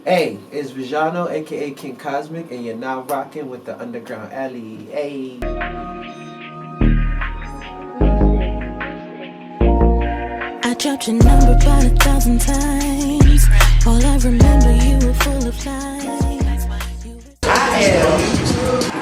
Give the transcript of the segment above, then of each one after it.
Hey, it's Vejano, aka King Cosmic, and you're now rocking with the Underground Alley. Hey. I dropped your number about 1,000 times. All I remember, you were full of lies. I am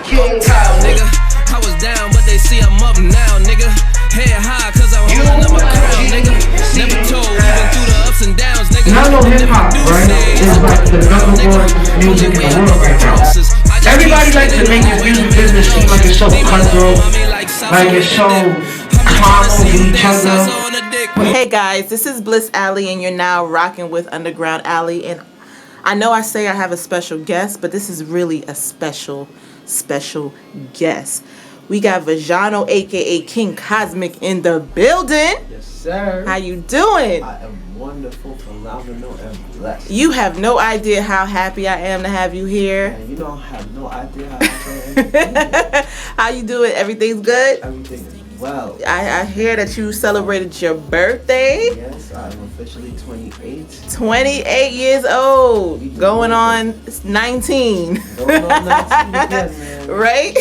King Cosmic. Nigga, I was down, but they see I'm up now, nigga. Head high, cause I'm holding up my crown, nigga. Never told, even through the ups and downs, nigga. Now no hip hop, right? It's like the number one music in the world right now. Everybody likes to make this music business seem like it's so cutthroat, like it's so calm with each other. Hey guys, this is Bliss Alley, and you're now rocking with Underground Alley. And I know I say I have a special guest, but this is really a special guest. We got Vejano, aka King Cosmic, in the building. Yes, sir. How you doing? I am wonderful, phenomenal, and blessed. You have no idea how happy I am to have you here. Man, you don't have no idea how I am. How you doing? Everything's good? Everything is well. I hear that you celebrated your birthday. Yes, I'm officially 28. 28 years old. Going on 19. Going on 19 again, man. Right?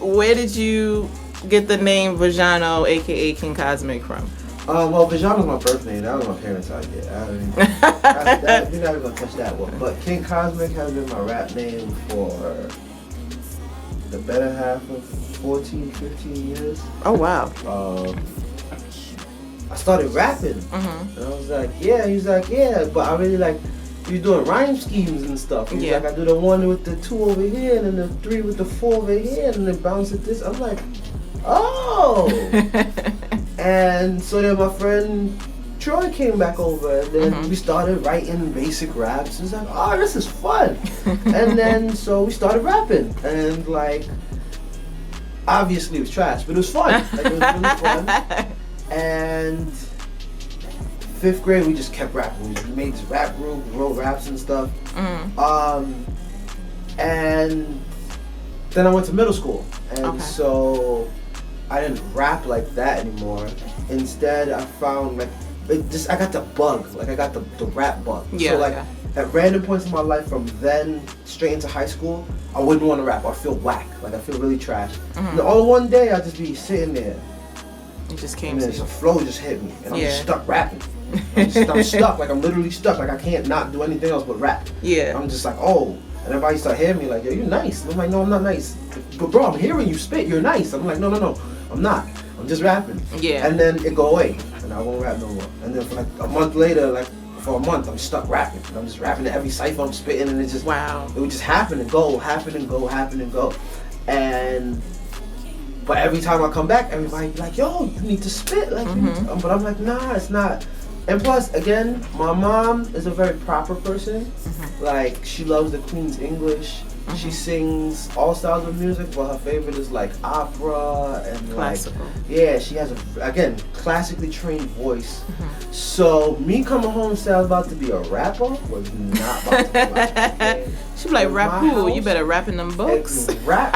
Where did you get the name Vejano, aka King Cosmic, from? Well, Vejano's my birth name. That was my parents' idea. We're not gonna touch that one. But King Cosmic has been my rap name for the better half of 14, 15 years. Oh wow. I started rapping, and I was like, yeah. He's like, yeah, but I really like. You're doing rhyme schemes and stuff. He's like, I do the 1 with the 2 over here, and then the 3 with the 4 over here, and then bounce at this. I'm like, oh. And so then my friend Troy came back over, and then we started writing basic raps. It's like, oh, this is fun. And then so we started rapping, and like, obviously it was trash, but it was fun. Like, it was really fun. And 5th grade, we just kept rapping. We made this rap group, wrote raps and stuff. And then I went to middle school, and so I didn't rap like that anymore. Instead, I found like I got the bug, like I got the rap bug. So like at random points in my life, from then straight into high school, I wouldn't want to rap. I feel whack, like I feel really trash. And all one day, I'd just be sitting there. It just came and to then you. a flow just hit me, and I'm just stuck rapping. I'm stuck, like I'm literally stuck, like I can't not do anything else but rap. Yeah. I'm just like, oh, and everybody start hearing me like, yo, you're nice. And I'm like, no, I'm not nice. But bro, I'm hearing you spit, you're nice. I'm like, no, I'm not. I'm just rapping. Yeah. And then it go away, and I won't rap no more. And then for like a month later, like for a month, I'm stuck rapping. And I'm just rapping to every cipher I'm spitting, and it just, it would just happen and go. And but every time I come back, everybody be like, yo, you need to spit. Like, but I'm like, nah, it's not. And plus, again, my mom is a very proper person. Like, she loves the Queen's English. She sings all styles of music, but her favorite is like opera and classical. Like, she has again, classically trained voice. So me coming home and saying I was about to be a rapper was not about to be okay? She be like, rap who? You better rap in them books. Rap.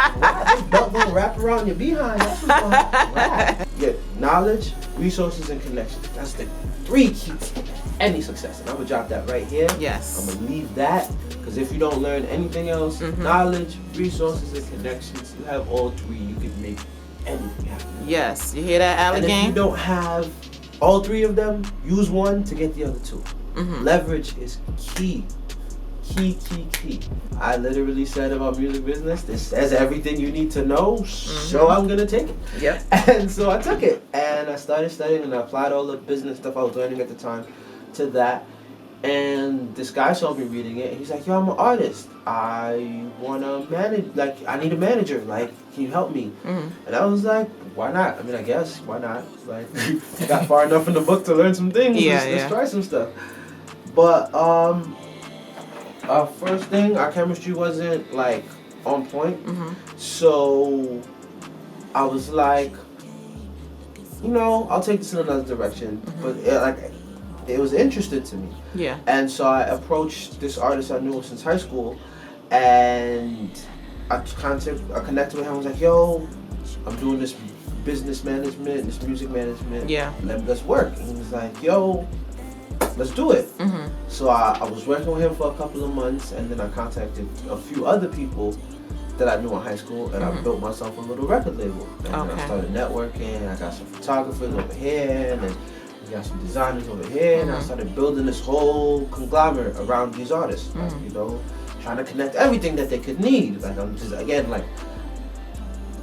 Don't go rap around your behind. That's what's going to happen. Yeah, knowledge, resources, and connections. That's the 3 keys to any success. And I'm going to drop that right here. Yes. I'm going to leave that, because if you don't learn anything else, knowledge, resources, and connections, you have all 3, you can make anything happen. Yes. You hear that, Alley Gang? And if you don't have all 3 of them, use one to get the other 2. Leverage is key. Key. I literally said about music business, this says everything you need to know, so I'm gonna take it. Yep. And so I took it, and I started studying, and I applied all the business stuff I was learning at the time to that. And this guy saw me reading it, and he's like, yo, I'm an artist. I wanna manage, like, I need a manager, like, can you help me? And I was like, why not? I mean, I guess, why not? Like, I got far enough in the book to learn some things. Let's try some stuff. But, first thing, our chemistry wasn't like on point. So I was like, you know, I'll take this in another direction. But it was interesting to me. Yeah. And so I approached this artist I knew since high school, and I connected with him. I was like, yo, I'm doing this business management, this music management. Yeah. Let's work. And he was like, yo, let's do it. So I was working with him for a couple of months, and then I contacted a few other people that I knew in high school, and I built myself a little record label. And then I started networking. I got some photographers over here, and then we got some designers over here, and I started building this whole conglomerate around these artists. Like, you know, trying to connect everything that they could need. Like, I'm just, again, like,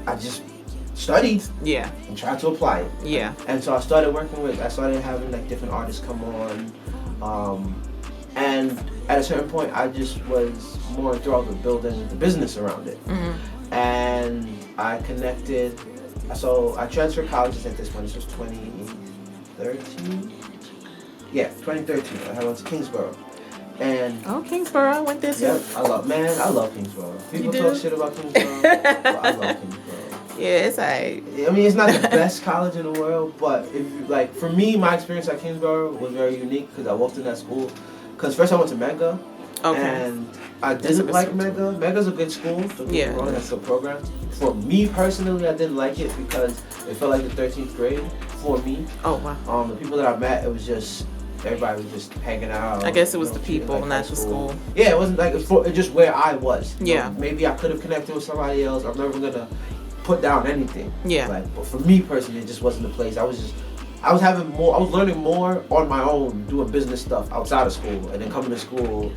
I just studied and tried to apply it. And so I started having like different artists come on, and at a certain point I just was more enthralled with building the business around it. And I connected, so I transferred colleges at this point. This was 2013. Yeah, 2013. I went to Kingsborough. And Kingsborough, I went there too. Yeah, I love Kingsborough. People talk shit about Kingsborough, but I love Kingsborough. Yeah, it's alright. I mean, it's not the best college in the world, but if you, like, for me, my experience at Kingsborough was very unique because I walked in that school. Because first I went to Mega, and I didn't like Mega. Mega's a good school. That's a program. For me personally, I didn't like it because it felt like the 13th grade for me. Oh wow. The people that I met, it was just. Everybody was just hanging out. I guess it was the people, like, not the school. Yeah, it wasn't like it's just where I was. Yeah. Maybe I could have connected with somebody else. I'm never gonna put down anything. Yeah. Like, but for me personally, it just wasn't the place. I was learning more on my own, doing business stuff outside of school, and then coming to school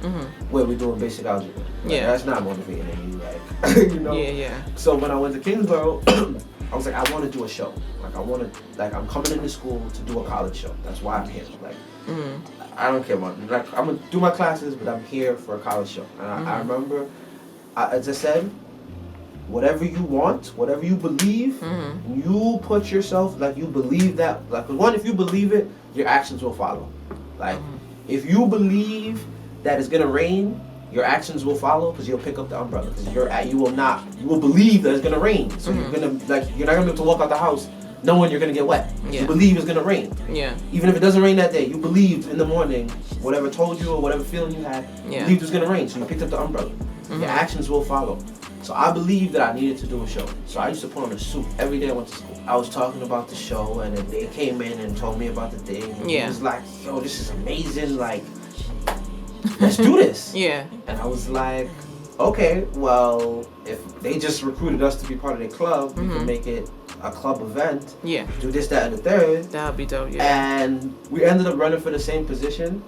where we're doing basic algebra. Like, that's not motivating me. Like, you know. Yeah. So when I went to Kingsborough, I was like, I want to do a show. Like, I'm coming into school to do a college show. That's why I'm here. Like, I don't care about, like, I'm gonna do my classes, but I'm here for a college show. And I remember, as I said, whatever you want, whatever you believe, you put yourself, like, you believe that, like, one, if you believe it, your actions will follow. Like, if you believe that it's gonna rain, your actions will follow because you'll pick up the umbrella. Because you will believe that it's gonna rain. So you're not gonna be able to walk out the house knowing you're gonna get wet. You believe it's gonna rain. Even if it doesn't rain that day, you believed in the morning, whatever told you or whatever feeling you had, you believed it was gonna rain. So you picked up the umbrella. Your actions will follow. So I believed that I needed to do a show. So I used to put on a suit every day I went to school. I was talking about the show, and then they came in and told me about the thing. And it was like, yo, this is amazing. Like, let's do this. And I was like, okay, well, if they just recruited us to be part of their club, we can make it a club event. Do this, that, and the third. That'd be dope, And we ended up running for the same position.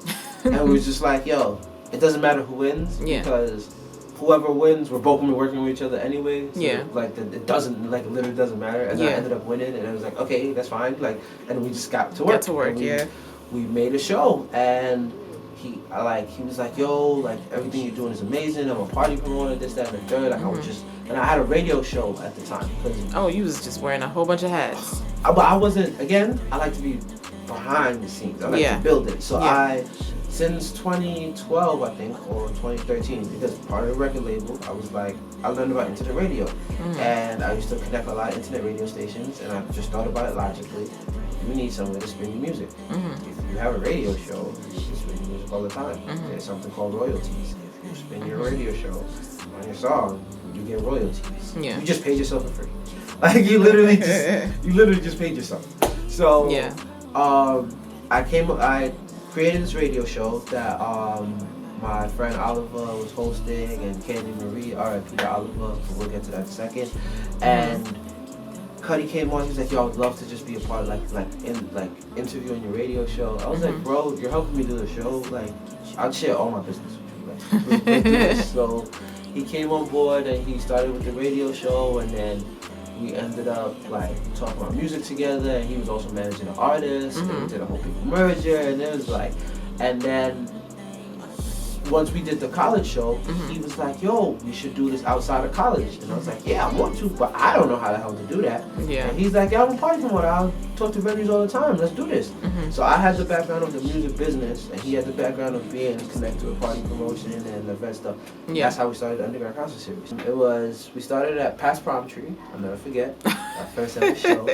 And we was just like, yo, it doesn't matter who wins because whoever wins, we're both gonna be working with each other anyway. So like, it doesn't, like, it literally doesn't matter. And I ended up winning, and I was like, okay, that's fine. Like, and we just got to work. We made a show, and he was like, yo, like, everything you're doing is amazing. I'm a party promoter, this, that, and the third. Like, I was just, and I had a radio show at the time. You was just wearing a whole bunch of hats. But I wasn't, again, I like to be behind the scenes. I like to build it. So since 2012, I think, or 2013, because part of the record label, I was like, I learned about internet radio. And I used to connect a lot of internet radio stations, and I just thought about it logically. You need somewhere to spin your music. If you have a radio show, you can spin your music all the time. There's something called royalties. If you spin your radio show on your song, you get royalties. You just paid yourself for free. Like, you literally just paid yourself. So I created this radio show that my friend Oliver was hosting, and Candy Marie, R.I.P. to Oliver, we'll get to that in a second. And Cuddy came on, he was like, yo, I would love to just be a part of interviewing your radio show. I was like, bro, you're helping me do the show. Like, I'll share all my business with you. Like, we'll do this. So he came on board, and he started with the radio show, and then we ended up like talking about music together, and he was also managing an artist, and we did a whole big merger, and it was like, and then once we did the college show, he was like, yo, we should do this outside of college. And I was like, yeah, I want to, but I don't know how the hell to do that. And he's like, yeah, I'm a party promoter. I'll talk to venues all the time. Let's do this. So I had the background of the music business, and he had the background of being connected with party promotion and event stuff. That's how we started the Undergroundconcertseries. We started at Past Prom Tree. I'll never forget. Our first ever show.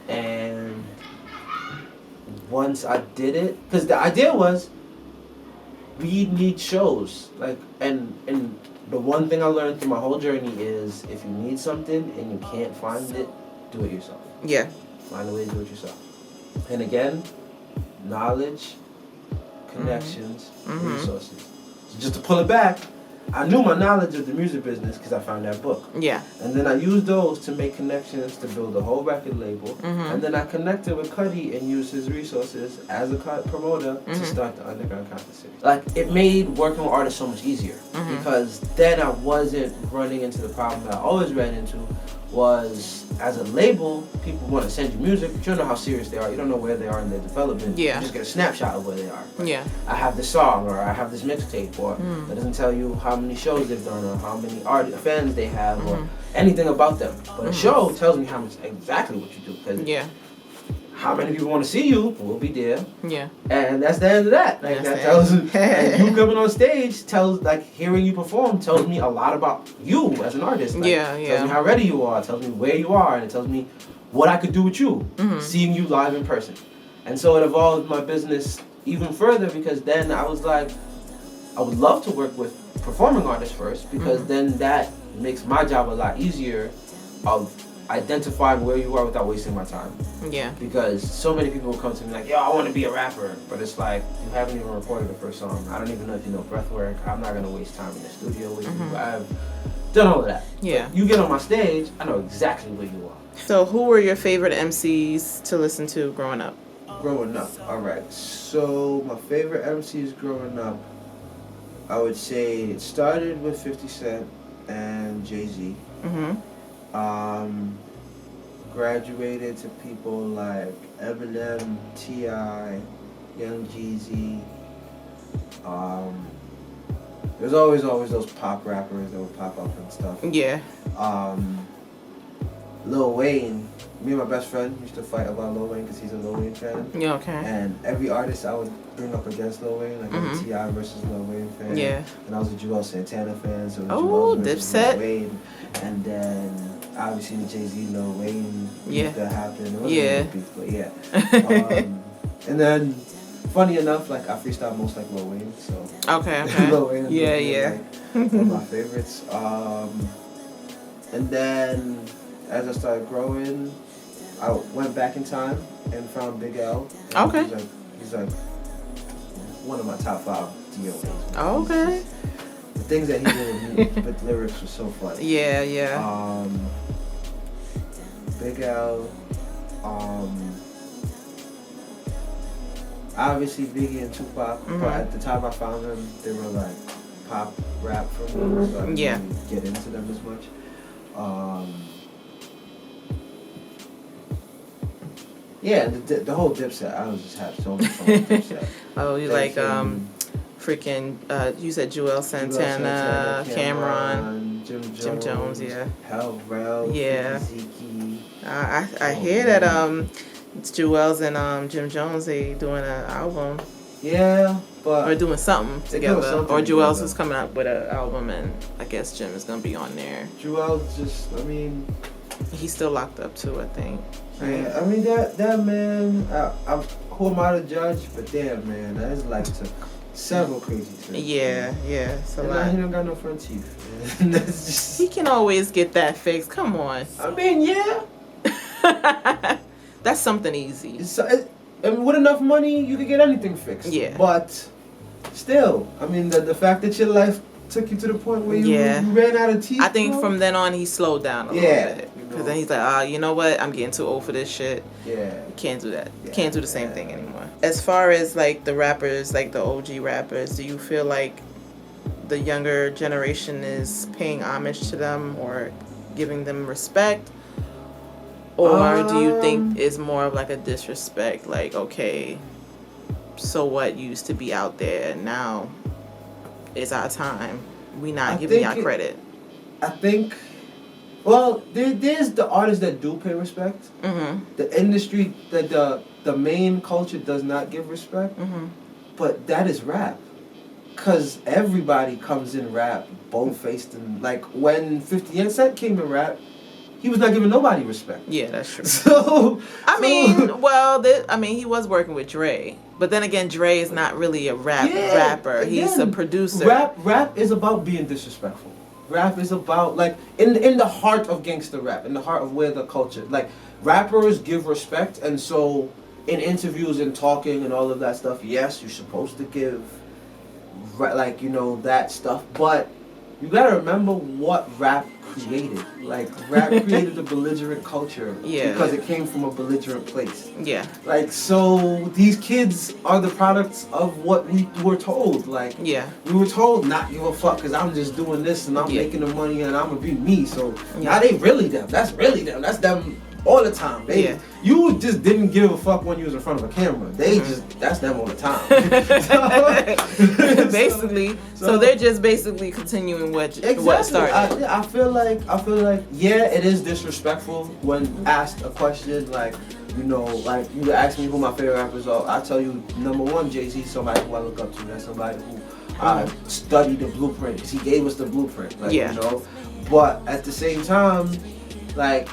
And once I did it, because the idea was, we need shows, like, and the one thing I learned through my whole journey is, if you need something and you can't find it, do it yourself. Find a way to do it yourself. And again, knowledge connections, resources. So just to pull it back, I knew my knowledge of the music business because I found that book. Yeah. And then I used those to make connections to build a whole record label. And then I connected with Cuddy and used his resources as a promoter to start the Underground Concert Series. Like, it made working with artists so much easier because then I wasn't running into the problem that I always ran into was, as a label, people want to send you music, but you don't know how serious they are. You don't know where they are in their development. Yeah. You just get a snapshot of where they are. Like, Yeah. I have this song, or I have this mixtape, or that doesn't tell you how many shows they've done, or how many fans they have, or anything about them. But a show tells me exactly what you do, because how many people want to see you will be there. Yeah. And that's the end of that. Like, that tells and you coming on stage tells, like, hearing you perform tells me a lot about you as an artist. Like, tells me how ready you are, tells me where you are, and it tells me what I could do with you, seeing you live in person. And so it evolved my business even further, because then I was like, I would love to work with performing artists first, because then that makes my job a lot easier of identifying where you are without wasting my time. Yeah. Because so many people will come to me like, yo, I want to be a rapper. But it's like, you haven't even recorded the first song. I don't even know if you know breath work. I'm not going to waste time in the studio with you. I've done all of that. Yeah. But you get on my stage, I know exactly where you are. So who were your favorite MCs to listen to growing up? Growing up. All right. So my favorite MCs growing up, I would say it started with 50 Cent and Jay-Z. Graduated to people like Eminem, T.I., Young Jeezy. There's always those pop rappers that would pop up and stuff. Yeah. Lil Wayne. Me and my best friend used to fight about Lil Wayne because he's a Lil Wayne fan. Yeah, okay. And every artist I would bring up against Lil Wayne, like I'm a T.I. versus Lil Wayne fan. Yeah. And I was a Joel Santana fan, so Oh, Joel versus Dipset. Lil Wayne. And then obviously the Jay-Z Lil Wayne beef that happened. It wasn't really beef, but yeah. And then, funny enough, like I freestyle most like Lil Wayne, so Okay. Lil Wayne Yeah. like, one of my favorites. And then as I started growing, I went back in time and found Big L. Okay. He's like one of my top 5 DOAs. Okay. The things that he did with me, but the lyrics were so funny. Yeah. Big L. Obviously Biggie and Tupac, but at the time I found them, they were like pop rap for me, so I didn't really get into them as much. Yeah, the whole Dipset, I was just having so much fun with Dipset. Oh, you like freaking you said Joel Santana, Cameron, Jim Jones, yeah. Hell Rel, yeah. Zeke. I hear that it's Joel's and Jim Jones, they doing an album. Yeah, but or doing something together. Something or Joel's together. is coming out with an album, and I guess Jim is gonna be on there. Joel's just, I mean, he's still locked up too, I think. Right? Yeah, I mean that man. Who am I to judge? But damn, man, that is like to several crazy things. Yeah, it's a and lot. Now he don't got no front teeth. Man. That's just. He can always get that fixed. Come on. I mean, yeah. That's something easy. And with enough money, you could get anything fixed. Yeah. But still, I mean, the fact that your life took you to the point where you ran out of teeth. I think from then on he slowed down a little bit. You Because then he's like, you know what? I'm getting too old for this shit. Yeah. Can't do that. Can't do the same thing anymore. As far as like the rappers, like the OG rappers, do you feel like the younger generation is paying homage to them or giving them respect? Or do you think it's more of like a disrespect? Like, okay, so what used to be out there, now it's our time. We not giving y'all credit. I think, well, there's the artists that do pay respect. The industry, the main culture does not give respect. But that is rap. Because everybody comes in rap, bold-faced. And like when 50 Cent came in rap, he was not giving nobody respect. Yeah, that's true. I mean, he was working with Dre. But then again, Dre is not really a rapper. Again, he's a producer. Rap is about being disrespectful. Rap is about, like, in the heart of gangster rap, in the heart of where the culture, like, rappers give respect, and so in interviews and talking and all of that stuff, yes, you're supposed to give, like, you know, that stuff. But you gotta remember what rap created. Like, rap created a belligerent culture because it came from a belligerent place. Yeah. Like, so these kids are the products of what we were told. Like, we were told not give a fuck because I'm just doing this and I'm making the money and I'm gonna be me. So now they really them. That's really them. That's them all the time. You just didn't give a fuck when you was in front of a camera. They just, that's them all the time. Basically. So they're just basically continuing what started. I feel like, yeah, it is disrespectful when asked a question like, you know, like you ask me who my favorite rappers are. I tell you, number one, Jay-Z, somebody who I look up to. That's somebody who I studied the blueprint. He gave us the blueprint. Like, you know, but at the same time, like,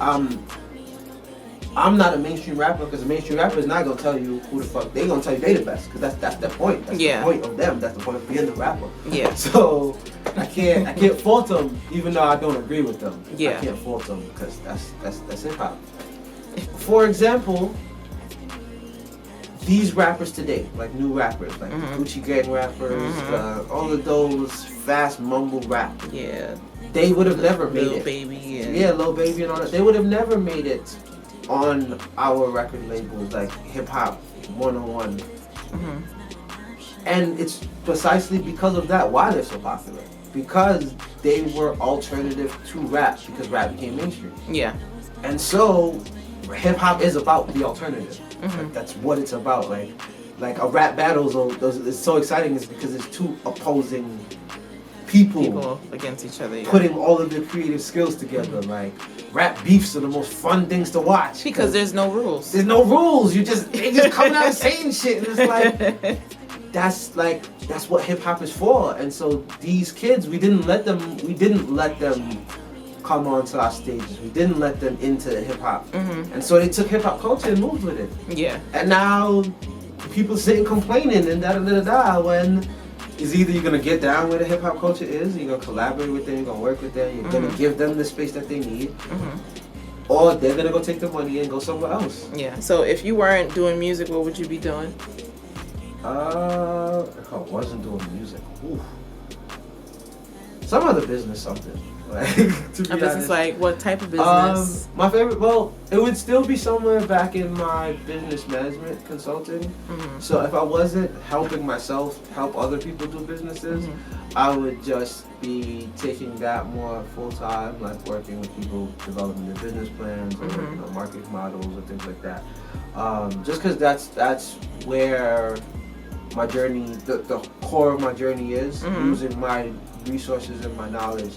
I'm not a mainstream rapper because a mainstream rapper is not gonna tell you who the fuck. They gonna tell you they the best because that's the point. That's the point of them. That's the point of being the rapper. Yeah. So I can't fault them even though I don't agree with them. I can't fault them because that's hip hop. For example, these rappers today, like new rappers, like Gucci Gang rappers, all of those fast mumble rap. Yeah. They would have never made it. Baby and Lil Baby and all that. They would have never made it on our record labels like Hip Hop 101. And it's precisely because of that why they're so popular. Because they were alternative to rap because rap became mainstream. Yeah. And so hip hop is about the alternative. Like, that's what it's about. Like a rap battle is so exciting is because it's two opposing people against each other, putting all of their creative skills together. Like, rap beefs are the most fun things to watch because there's no rules. There's no rules. They just coming out saying shit, and it's like that's what hip hop is for. And so these kids, we didn't let them come onto our stages. We didn't let them into hip hop, and so they took hip hop culture and moved with it. Yeah. And now people sitting complaining and da when. Is either you're gonna get down where the hip hop culture is, you're gonna collaborate with them, you're gonna work with them, you're gonna give them the space that they need, or they're gonna go take the money and go somewhere else. Yeah. So if you weren't doing music, what would you be doing? If I wasn't doing music, some other business, something. Like, to be a business, like what type of business? My favorite, it would still be somewhere back in my business management consulting. So if I wasn't helping myself help other people do businesses, I would just be taking that more full time, like working with people developing their business plans or working on marketing models or things like that. Just because that's where my journey, the core of my journey is, using my resources and my knowledge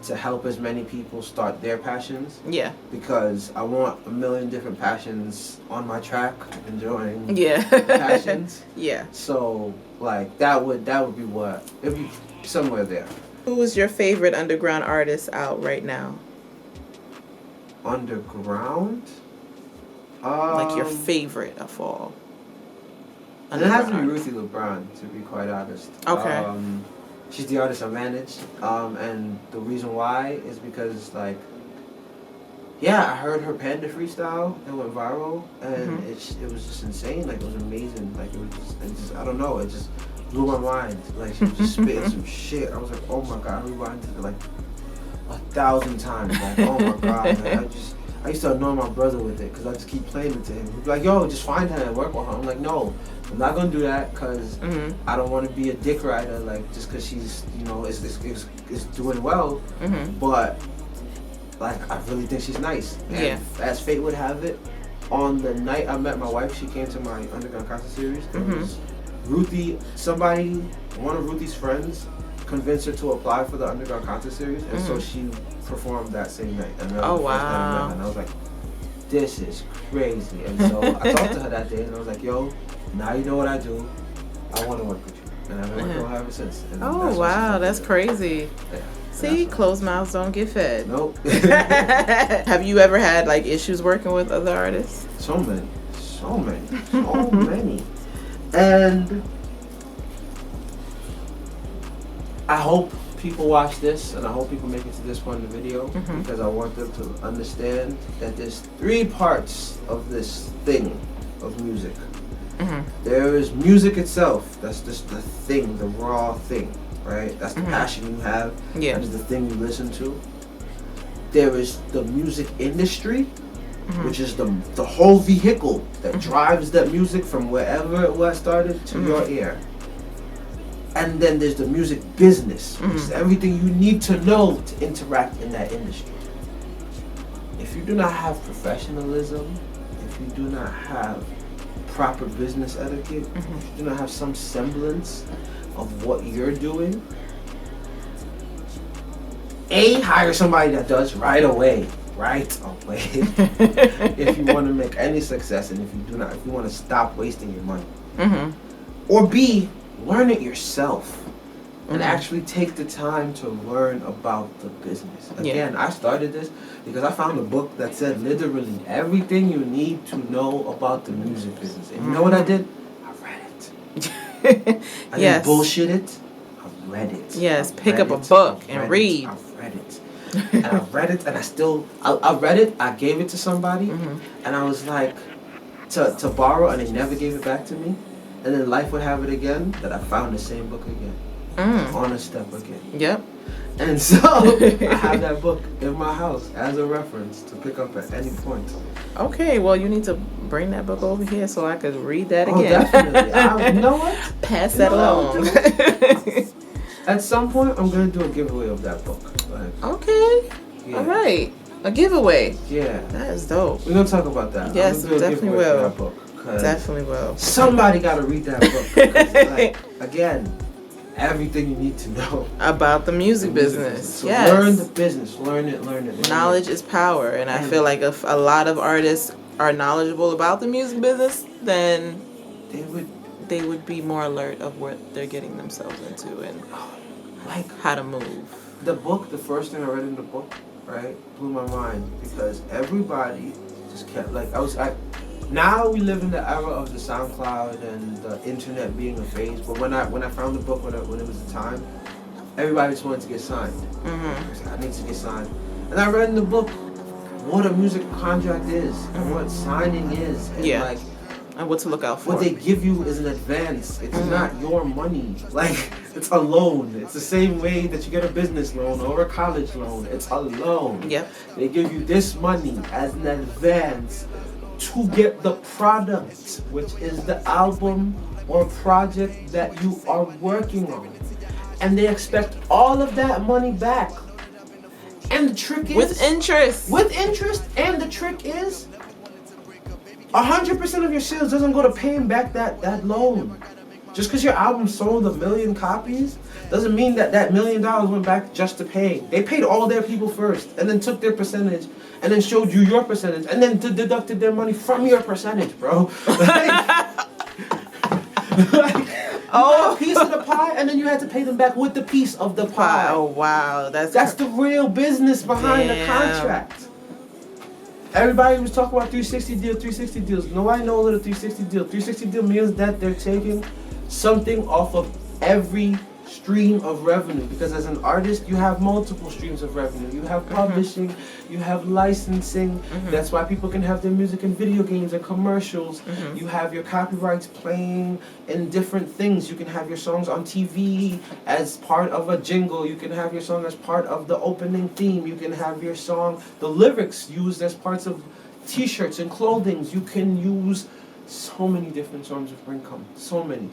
to help as many people start their passions. Yeah. Because I want a million different passions on my track, enjoying passions. Yeah. So like that would be what it'd be somewhere there. Who is your favorite underground artist out right now? Underground? Like your favorite of all. And it has to be Ruthie LeBron, to be quite honest. Okay. She's the artist I manage, and the reason why is because, like, I heard her Panda freestyle, it went viral, and it was just insane, like, it was amazing, like, it just I don't know, it just blew my mind, like, she was just spitting some shit, I was like, oh my god, I rewinded it, like, 1,000 times, like, oh my god, man, I used to annoy my brother with it, because I just keep playing it to him, he'd be like, yo, just find her and work with her, I'm like, no, I'm not gonna do that because I don't want to be a dick rider, like just because she's, you know, is doing well, but like I really think she's nice. And as fate would have it, on the night I met my wife, she came to my Underground Concert Series. It was Ruthie, one of Ruthie's friends convinced her to apply for the Underground Concert Series, and so she performed that same night. And that was the first time I met her, and I was like, this is crazy. And so I talked to her that day, and I was like, yo, now you know what I do. I want to work with you. And I've been working with her ever since. And that's crazy. Yeah, see, closed mouths don't get fed. Nope. Have you ever had like issues working with other artists? So many. And I hope people watch this, and I hope people make it to this point in the video, because I want them to understand that there's 3 parts of this thing of music. There is music itself. That's just the thing, the raw thing, right? That's the passion you have. Yeah. That is the thing you listen to. There is the music industry, which is the whole vehicle that drives that music from wherever it was started to your ear. And then there's the music business, which is everything you need to know to interact in that industry. If you do not have professionalism, if you do not have proper business etiquette, if you do not have some semblance of what you're doing, hire somebody that does right away. If you want to make any success, and if you want to stop wasting your money. Or B, learn it yourself. And actually take the time to learn about the business. Again, I started this because I found a book that said literally everything you need to know about the music business. And you know what I did? I read it. I didn't bullshit it. I read it. Yes, pick up a book and read. I read it. And I read it, and I read it, I gave it to somebody, and I was like, to borrow, and they never gave it back to me. And then life would have it again, that I found the same book again. On a step again. Yep. And so I have that book in my house as a reference to pick up at any point. Okay, well, you need to bring that book over here so I could read that again. Definitely. You know what? Pass that along. At some point, I'm going to do a giveaway of that book. Okay. Yeah. All right. A giveaway. Yeah. That is dope. We're going to talk about that. Yes, definitely will. That book, definitely will. Somebody got to read that book. Again, everything you need to know about the music business. So learn the business. Learn it. Knowledge is power. And I feel like if a lot of artists are knowledgeable about the music business, then they would be more alert of what they're getting themselves into and like how to move. The first thing I read in the book, right, blew my mind because everybody just kept now we live in the era of the Soundcloud and the internet being a phase. But when I found the book when it was the time, everybody just wanted to get signed. I need to get signed, and I read in the book what a music contract is and what signing is, and and what to look out for. What they give you is an advance. It's not your money. Like, it's a loan. It's the same way that you get a business loan or a college loan. It's a loan. Yep. They give you this money as an advance to get the product, which is the album or project that you are working on. And they expect all of that money back. And the trick is... With interest. And the trick is... 100% of your sales doesn't go to paying back that loan. Just because your album sold 1 million copies doesn't mean that $1 million went back just to pay. They paid all their people first and then took their percentage and then showed you your percentage and then deducted their money from your percentage, bro. A piece of the pie, and then you had to pay them back with the piece of the pie. Oh, wow. That's the real business behind the contract. Everybody was talking about 360 deals. Nobody knows what a 360 deal. 360 deal means that they're taking something off of every stream of revenue. Because as an artist, you have multiple streams of revenue. You have publishing, you have licensing. That's why people can have their music in video games and commercials. You have your copyrights playing in different things. You can have your songs on TV as part of a jingle. You can have your song as part of the opening theme. You can have your song, the lyrics used as parts of t-shirts and clothing. You can use so many different forms of income. So many.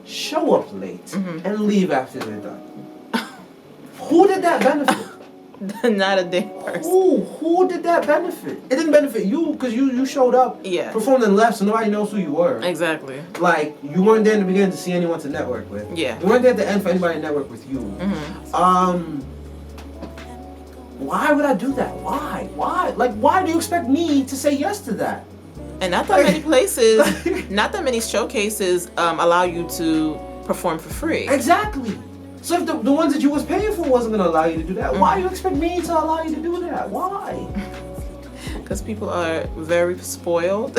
Show up late and leave after they're done. Who did that benefit? Not a damn person. Who did that benefit? It didn't benefit you because you showed up, performed and left, so nobody knows who you were. Exactly. Like, you weren't there in the beginning to see anyone to network with. Yeah. You weren't there at the end for anybody to network with you. Why would I do that? Why? Like, why do you expect me to say yes to that? And not that many places, not that many showcases allow you to perform for free. Exactly. So if the ones that you was paying for wasn't going to allow you to do that, why do you expect me to allow you to do that? Why? Because people are very spoiled.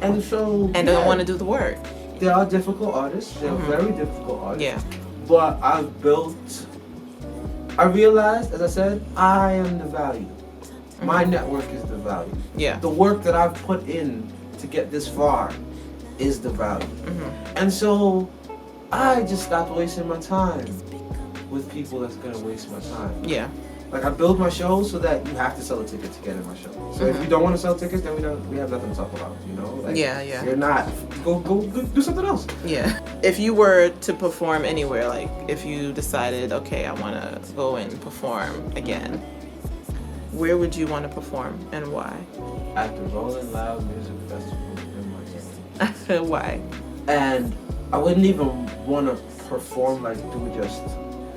And so... And don't want to do the work. They are difficult artists. They're very difficult artists. Yeah. but I realized, as I said, I am the value. My network is the value. Yeah. The work that I've put in to get this far is the value. And so I just stopped wasting my time with people that's gonna waste my time. Yeah. Like, I build my shows so that you have to sell a ticket to get in my show. So if you don't want to sell tickets, then we have nothing to talk about, you know? Like, Yeah. You're not, go do something else. Yeah. If you were to perform anywhere, like if you decided, okay, I want to go and perform again, where would you want to perform and why? At the Rolling Loud Music Festival in Miami. Why? And I wouldn't even want to perform, like, do just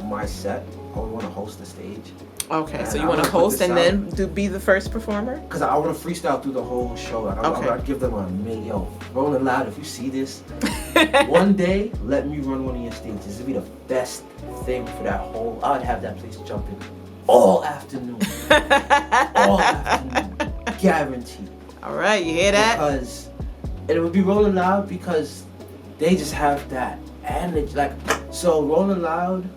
my set. I would want to host the stage. Okay, and so you want to host and then be the first performer? Because I want to freestyle through the whole show. Like, I'd give them a million. Yo, Rolling Loud, if you see this, one day, let me run one of your stages. It'd be the best thing for that whole... I'd have that place jumping all afternoon. All afternoon. Guaranteed. All right, you hear that? Because it would be Rolling Loud because they just have that energy. Like, so Rolling Loud...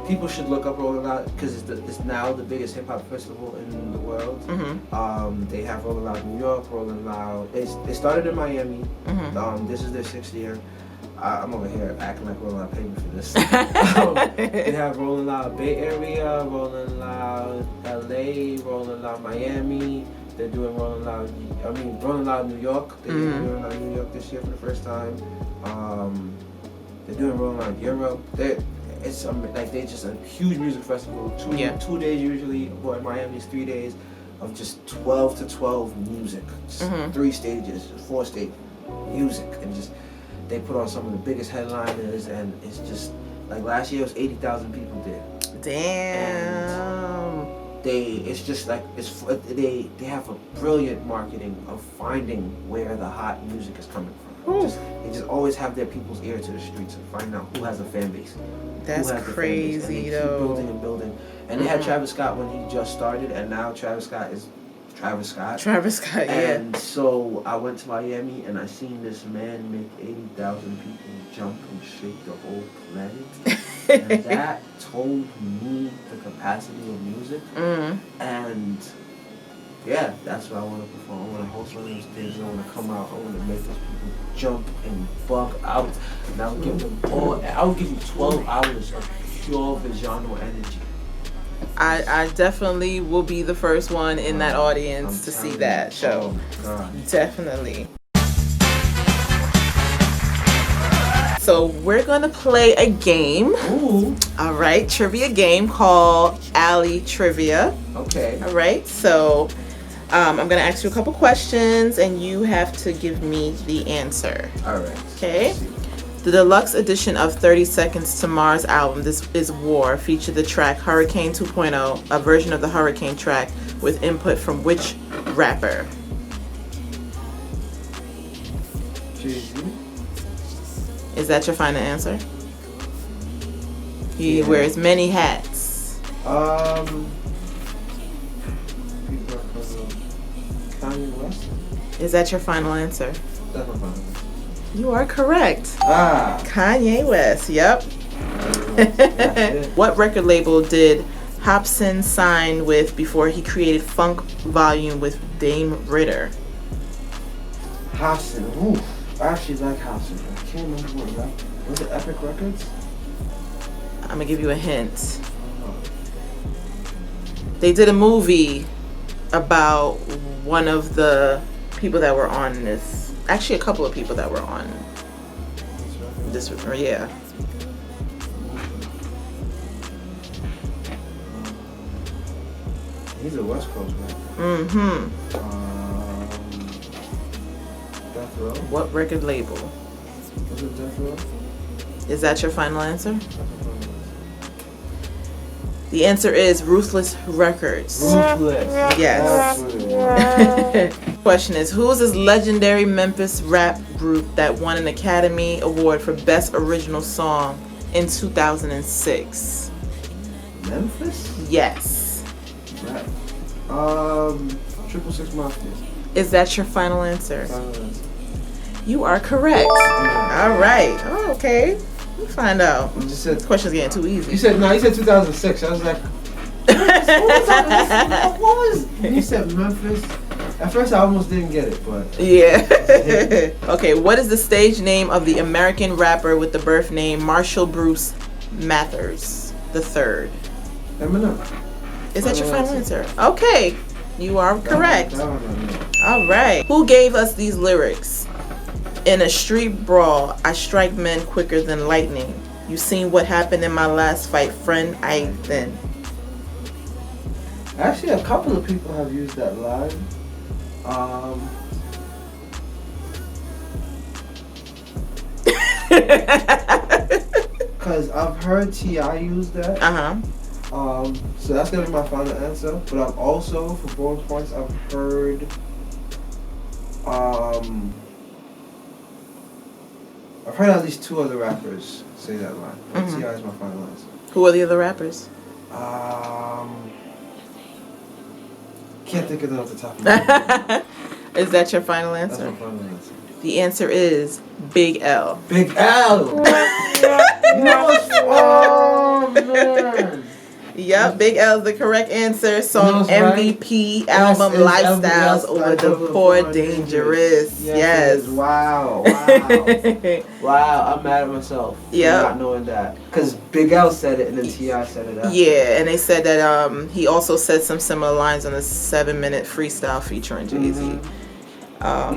people should look up Rolling Loud because it's now the biggest hip hop festival in the world. They have Rolling Loud New York, Rolling Loud. They started in Miami. This is their 6th year. I'm over here acting like Rolling Loud paid me for this. They have Rolling Loud Bay Area, Rolling Loud LA, Rolling Loud Miami. They're doing Rolling Loud. Rolling Loud New York. They're doing Rolling Loud New York this year for the first time. They're doing Rolling Loud Europe. It's like they just a huge music festival. 2 days usually, but in Miami it's 3 days of just 12 to 12 music. Just 3 stages, 4 stage music, and just they put on some of the biggest headliners, and it's just like last year it was 80,000 people there. Damn. It's just like they have a brilliant marketing of finding where the hot music is coming from. They just always have their people's ear to the streets and find out who has a fan base. That's crazy, though. Keep building and building. And they had Travis Scott when he just started, and now Travis Scott is Travis Scott. Travis Scott, yeah. And so I went to Miami, and I seen this man make 80,000 people jump and shake the whole planet. And that told me the capacity of music. And yeah, that's what I want to perform. I want to host one of those stages. I want to come out. I want to make those people jump and bug out. And I'll give them I'll give you 12 hours of pure Vejano energy. I definitely will be the first one in that audience to see that show. God. Definitely. So we're gonna play a game. Ooh. All right, trivia game called Alley Trivia. Okay. All right, so I'm gonna ask you a couple questions, and you have to give me the answer. All right. Okay. The deluxe edition of 30 Seconds to Mars album, This Is War, featured the track Hurricane 2.0, a version of the Hurricane track with input from which rapper? Jay-Z. Is that your final answer? He wears many hats. Kanye West. Is that your final answer? That's my final answer. You are correct. Kanye West, yep. What record label did Hobson sign with before he created Funk Volume with Dame Ritter? Hobson. Ooh, I actually like Hobson. I can't remember what that was. It Epic Records? I'm gonna give you a hint. They did a movie about one of the people that were on this. Actually, a couple of people that were on this. Yeah. He's a West Coast man. Death Row. What record label? Was it Death Row? Is that your final answer? The answer is Ruthless Records. Ruthless. Yes. That's what it was. Question is, who is this legendary Memphis rap group that won an Academy Award for Best Original Song in 2006? Memphis? Yes. Rap. 666 Mafia. Is that your final answer? Final answer. You are correct. All right. Oh, okay. We'll find out. You just said This question's getting too easy. You said 2006. I was like, what was? You said Memphis. At first, I almost didn't get it, but yeah. Okay, what is the stage name of the American rapper with the birth name Marshall Bruce Mathers III? Eminem. Is that your final answer? Okay, you are correct. All right. Who gave us these lyrics? In a street brawl, I strike men quicker than lightning. You seen what happened in my last fight, friend? I ain't thin. Actually, a couple of people have used that line. Because I've heard T.I. use that. So that's gonna be my final answer. But I've also, for bonus points, I've heard at least 2 other rappers say that line. T.I. is my final answer. Who are the other rappers? Can't think of them off the top of my head. Is that your final answer? That's my final answer. The answer is Big L. Big L! Oh, man. Yep, Big L is the correct answer. Song MVP album Lifestyles Over the Poor Dangerous. Yes. Wow. Wow, I'm mad at myself for not knowing that. Because Big L said it and then T.I. said it after. Yeah, and they said that he also said some similar lines on the 7-minute freestyle featuring Jay-Z. All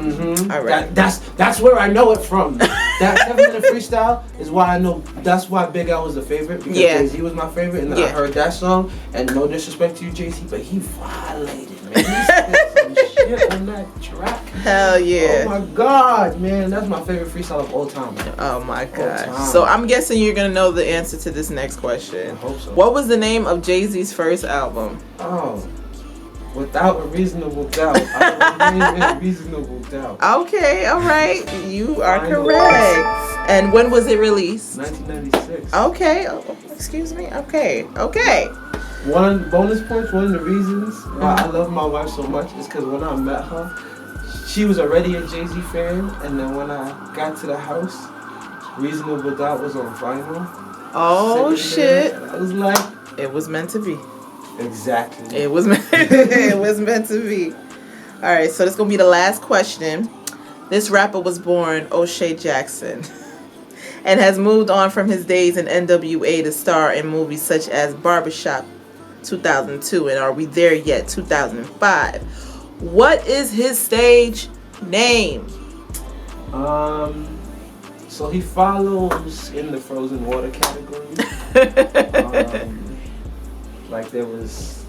right. That's where I know it from. That 7-minute freestyle is why I know. That's why Big L was the favorite, because Jay-Z was my favorite, and then I heard that song. And no disrespect to you, Jay-Z, but he violated, man. He spit some shit on that track. Hell yeah! Oh my God, man, that's my favorite freestyle of all time. Man. Oh my God! So I'm guessing you're gonna know the answer to this next question. I hope so. What was the name of Jay-Z's first album? Oh. Without a reasonable doubt. A reasonable doubt. Okay, all right. You are correct. And when was it released? 1996. Okay. Oh, excuse me. Okay. One bonus points. One of the reasons why I love my wife so much is because when I met her, she was already a Jay-Z fan, and then when I got to the house, Reasonable Doubt was on vinyl. Oh shit! I was like, it was meant to be. Exactly. It was meant to be. All right, so this is gonna be the last question. This rapper was born O'Shea Jackson and has moved on from his days in NWA to star in movies such as Barbershop 2002 and Are We There Yet 2005. What is his stage name? So he follows in the frozen water category. Like there was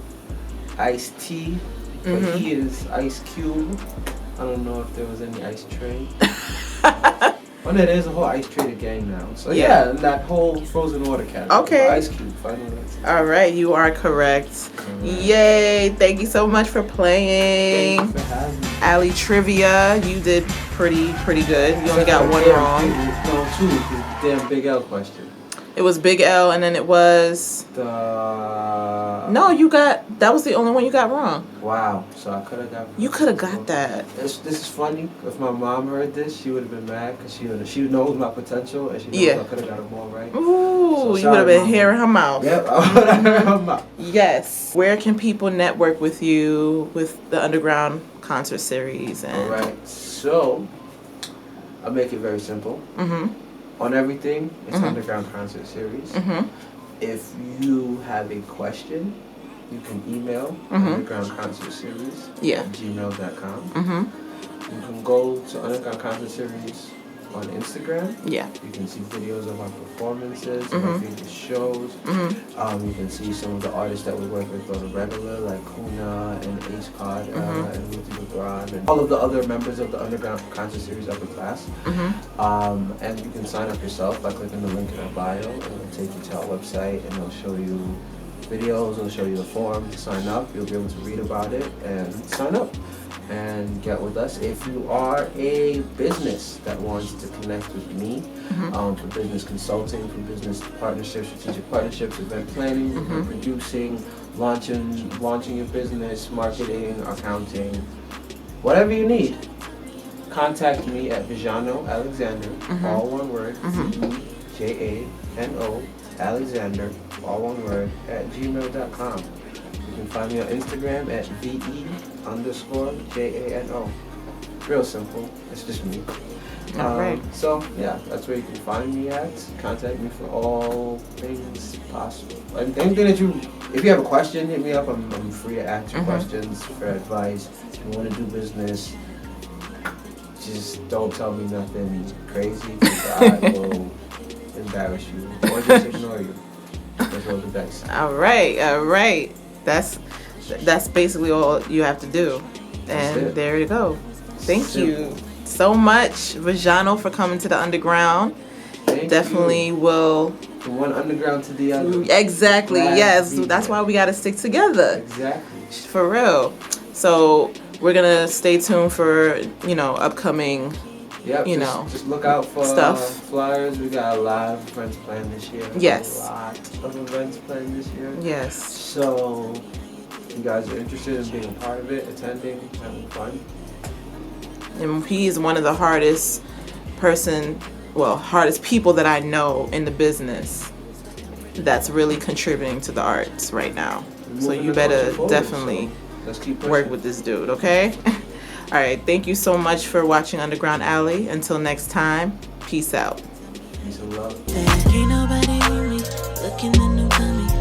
Ice-T, but he is Ice Cube. I don't know if there was any Ice Tray. Oh no, there's a whole Ice Trader gang now. So yeah, that whole frozen water category. Okay. Ice Cube, final answer. All right, you are correct. Yay! Thank you so much for playing. Thank you for having me. Ali Trivia, you did pretty good. You only got one wrong. No, 2. The damn Big L question. It was Big L, and then it was no. That was the only one you got wrong. Wow. So I could have got. You could have got that. This is funny. If my mom heard this, she would have been mad because she knows my potential and she knows I could have got them all right. Ooh, so you would have been hearing her mouth. Yep, I would have heard her mouth. Yes. Where can people network with you with the Underground Concert Series? And all right. So I'll make it very simple. On everything, it's Underground Concert Series. If you have a question, you can email undergroundconcertseries at gmail.com. You can go to Underground Concert Series on Instagram. Yeah. You can see videos of our performances, our favorite shows. You can see some of the artists that we work with on the regular, like Gunna and Ace Card and Ruthie LeBron and all of the other members of the Underground Concert Series upper class. And you can sign up yourself by clicking the link in our bio, and it'll take you to our website, and it'll show you videos, it'll show you the form to sign up. You'll be able to read about it and sign up and get with us. If you are a business that wants to connect with me for business consulting, for business partnerships, strategic partnerships, event planning, producing, launching your business, marketing, accounting, whatever you need, contact me at Vejano Alexander, all one word, Jano Alexander, all one word, at gmail.com. You can find me on Instagram at VE_JANO. Real simple. It's just me. Alright. So yeah, that's where you can find me at. Contact me for all things possible. Anything that if you have a question, hit me up. I'm free to answer questions, for advice. If you want to do business, just don't tell me nothing crazy, because I will embarrass you or just ignore you. That's all the best. All right. That's basically all you have to do. And there you go. Thank you so much, Vejano, for coming to the Underground. Definitely will. From one underground to the other. Exactly. Yes. That's why we got to stick together. Exactly. For real. So we're gonna stay tuned for upcoming. Yep, just look out for stuff. Flyers. We got a lot of events planned this year. Yes. A lot of events planned this year. Yes. So if you guys are interested in being a part of it, attending, having fun. And he's one of the hardest people that I know in the business that's really contributing to the arts right now. So you better definitely let's keep work with this dude, okay? All right, thank you so much for watching Underground Alley. Until next time, peace out. Peace and love. Ain't nobody with me looking in no dummy.